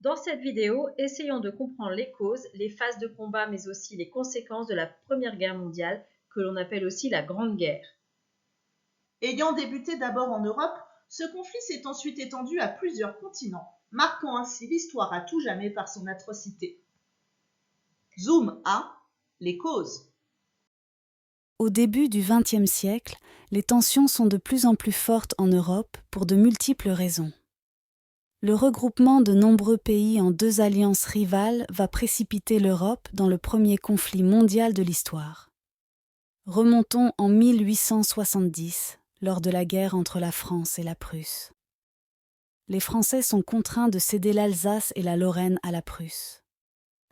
Dans cette vidéo, essayons de comprendre les causes, les phases de combat, mais aussi les conséquences de la Première Guerre mondiale, que l'on appelle aussi la Grande Guerre. Ayant débuté d'abord en Europe, ce conflit s'est ensuite étendu à plusieurs continents, marquant ainsi l'histoire à tout jamais par son atrocité. Zoom 1. Les causes. Au début du XXe siècle, les tensions sont de plus en plus fortes en Europe pour de multiples raisons. Le regroupement de nombreux pays en deux alliances rivales va précipiter l'Europe dans le premier conflit mondial de l'histoire. Remontons en 1870, lors de la guerre entre la France et la Prusse. Les Français sont contraints de céder l'Alsace et la Lorraine à la Prusse.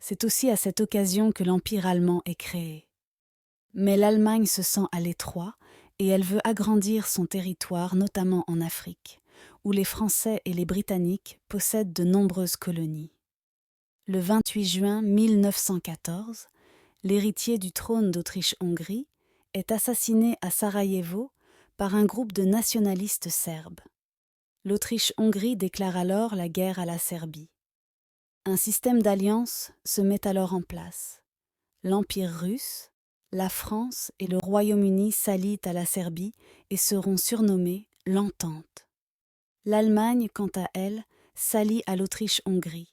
C'est aussi à cette occasion que l'Empire allemand est créé. Mais l'Allemagne se sent à l'étroit et elle veut agrandir son territoire, notamment en Afrique, où les Français et les Britanniques possèdent de nombreuses colonies. Le 28 juin 1914, l'héritier du trône d'Autriche-Hongrie est assassiné à Sarajevo par un groupe de nationalistes serbes. L'Autriche-Hongrie déclare alors la guerre à la Serbie. Un système d'alliance se met alors en place. L'Empire russe, la France et le Royaume-Uni s'allient à la Serbie et seront surnommés l'Entente. L'Allemagne, quant à elle, s'allie à l'Autriche-Hongrie.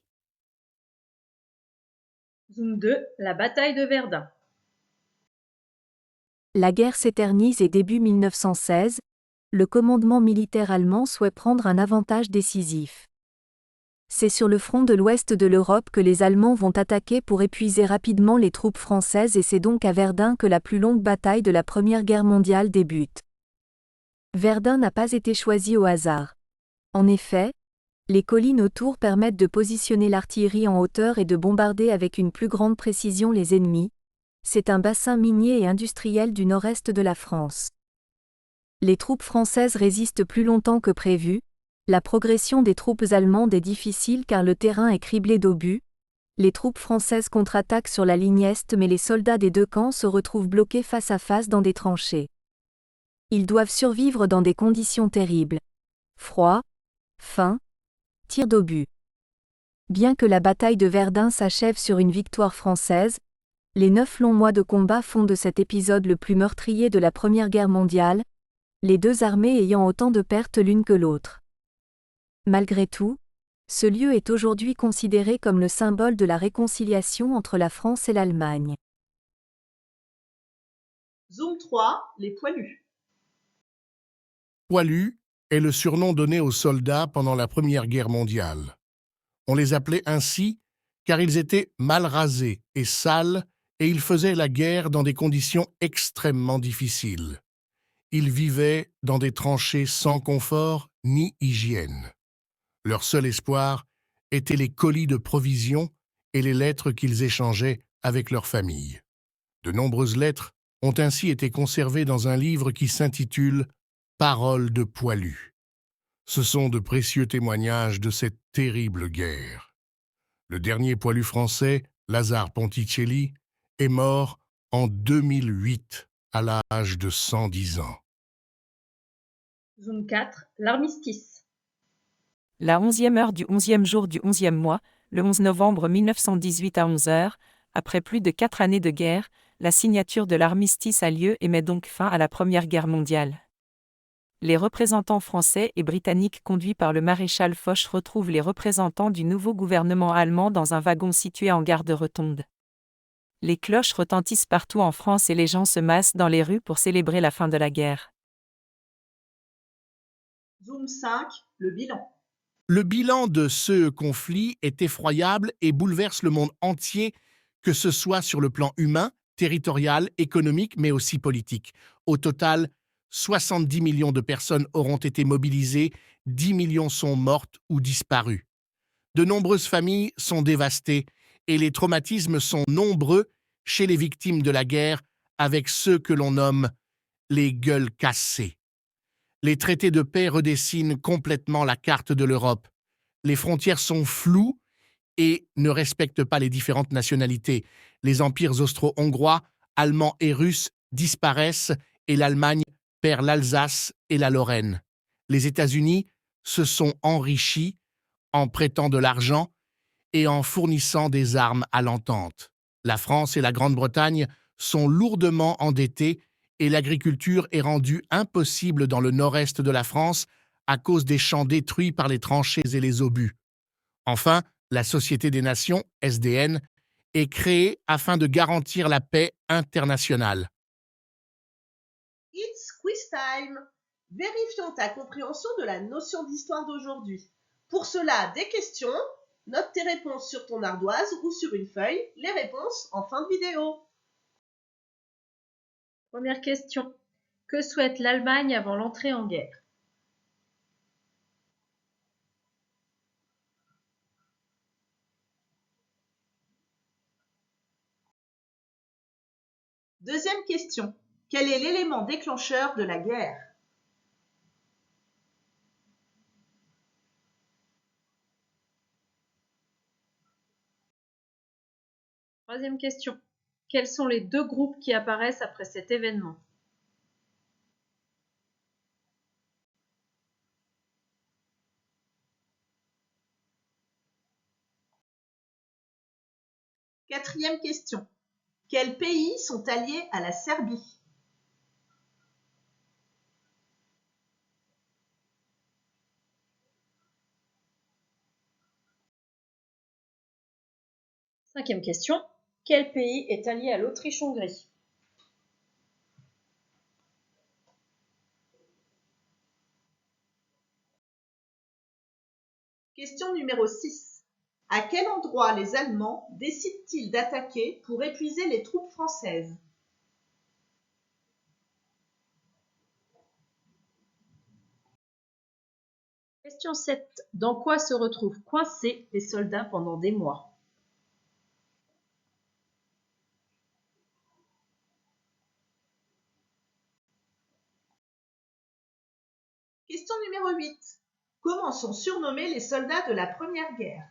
Zoom 2. La bataille de Verdun. La guerre s'éternise et début 1916, le commandement militaire allemand souhaite prendre un avantage décisif. C'est sur le front de l'ouest de l'Europe que les Allemands vont attaquer pour épuiser rapidement les troupes françaises et c'est donc à Verdun que la plus longue bataille de la Première Guerre mondiale débute. Verdun n'a pas été choisi au hasard. En effet, les collines autour permettent de positionner l'artillerie en hauteur et de bombarder avec une plus grande précision les ennemis. C'est un bassin minier et industriel du nord-est de la France. Les troupes françaises résistent plus longtemps que prévu. La progression des troupes allemandes est difficile car le terrain est criblé d'obus. Les troupes françaises contre-attaquent sur la ligne est mais les soldats des deux camps se retrouvent bloqués face à face dans des tranchées. Ils doivent survivre dans des conditions terribles. Froid, faim, tirs d'obus. Bien que la bataille de Verdun s'achève sur une victoire française, les 9 longs mois de combat font de cet épisode le plus meurtrier de la Première Guerre mondiale, les deux armées ayant autant de pertes l'une que l'autre. Malgré tout, ce lieu est aujourd'hui considéré comme le symbole de la réconciliation entre la France et l'Allemagne. Zoom 3. Les poilus. Poilus est le surnom donné aux soldats pendant la Première Guerre mondiale. On les appelait ainsi car ils étaient mal rasés et sales et ils faisaient la guerre dans des conditions extrêmement difficiles. Ils vivaient dans des tranchées sans confort ni hygiène. Leur seul espoir était les colis de provisions et les lettres qu'ils échangeaient avec leurs familles. De nombreuses lettres ont ainsi été conservées dans un livre qui s'intitule « Paroles de poilus ». Ce sont de précieux témoignages de cette terrible guerre. Le dernier poilu français, Lazare Ponticelli, est mort en 2008 à l'âge de 110 ans. Zoom 4. L'armistice. La 11e heure du 11e jour du 11e mois, le 11 novembre 1918 à 11 heures, après plus de 4 années de guerre, la signature de l'armistice a lieu et met donc fin à la Première Guerre mondiale. Les représentants français et britanniques conduits par le maréchal Foch retrouvent les représentants du nouveau gouvernement allemand dans un wagon situé en gare de Rotonde. Les cloches retentissent partout en France et les gens se massent dans les rues pour célébrer la fin de la guerre. Zoom 5. Le bilan. Le bilan de ce conflit est effroyable et bouleverse le monde entier, que ce soit sur le plan humain, territorial, économique, mais aussi politique. Au total, 70 millions de personnes auront été mobilisées, 10 millions sont mortes ou disparues. De nombreuses familles sont dévastées et les traumatismes sont nombreux chez les victimes de la guerre, avec ceux que l'on nomme les gueules cassées. Les traités de paix redessinent complètement la carte de l'Europe. Les frontières sont floues et ne respectent pas les différentes nationalités. Les empires austro-hongrois, allemands et russes disparaissent et l'Allemagne perd l'Alsace et la Lorraine. Les États-Unis se sont enrichis en prêtant de l'argent et en fournissant des armes à l'entente. La France et la Grande-Bretagne sont lourdement endettées et l'agriculture est rendue impossible dans le nord-est de la France à cause des champs détruits par les tranchées et les obus. Enfin, la Société des Nations, SDN, est créée afin de garantir la paix internationale. It's quiz time. Vérifions ta compréhension de la notion d'histoire d'aujourd'hui. Pour cela, des questions. Note tes réponses sur ton ardoise ou sur une feuille. Les réponses en fin de vidéo. Première question. Que souhaite l'Allemagne avant l'entrée en guerre? Deuxième question. Quel est l'élément déclencheur de la guerre? Troisième question. Quels sont les deux groupes qui apparaissent après cet événement? Quatrième question. Quels pays sont alliés à la Serbie? Cinquième question. Quel pays est allié à l'Autriche-Hongrie? Question numéro 6. À quel endroit les Allemands décident-ils d'attaquer pour épuiser les troupes françaises? Question 7. Dans quoi se retrouvent coincés les soldats pendant des mois? Question numéro 8. Comment sont surnommés les soldats de la Première Guerre?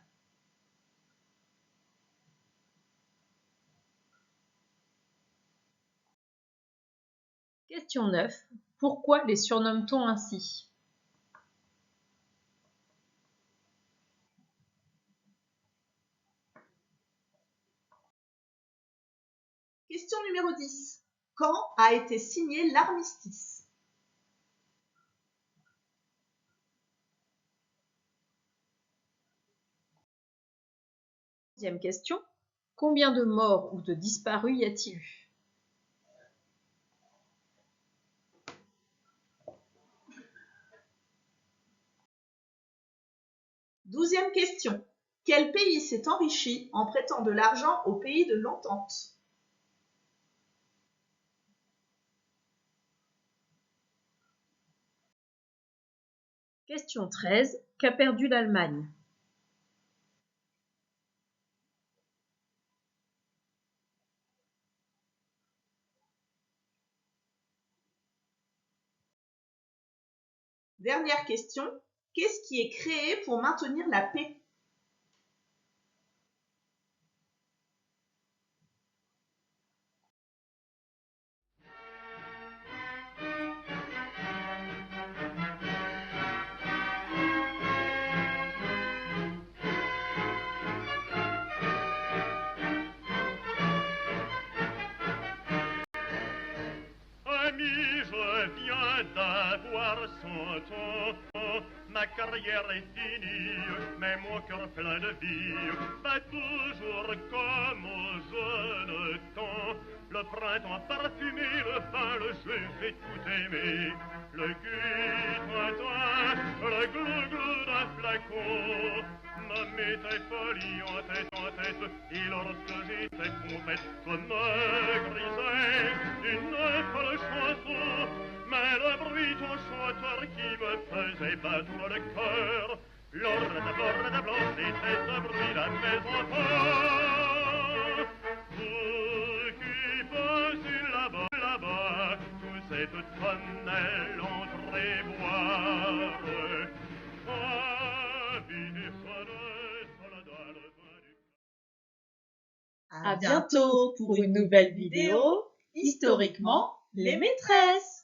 Question 9. Pourquoi les surnomme-t-on ainsi? Question numéro 10. Quand a été signé l'armistice? Deuxième question. Combien de morts ou de disparus y a-t-il eu? Douzième question. Quel pays s'est enrichi en prêtant de l'argent aux pays de l'entente? Question 13. Qu'a perdu l'Allemagne? Dernière question. Qu'est-ce qui est créé pour maintenir la paix? Ami, je viens d'avoir 100 ans. Ma carrière est finie, mais mon cœur plein de vie bat toujours comme au jeune temps. Le printemps parfumé, le vin, le jeu fait tout aimer. Le guet-tintin, le glou-glou d'un flacon me mettait folie en tête, et lorsque j'étais pompette, je me grisais une folle chanson. Mais le bruit ton chanteur qui me faisait battre le cœur, l'ordre de blanc, c'était ce bruit la maison fort. Vous qui passez là-bas, sous cette tonnelle entrez boire. À bientôt pour une nouvelle vidéo. Historiquement, les maîtresses.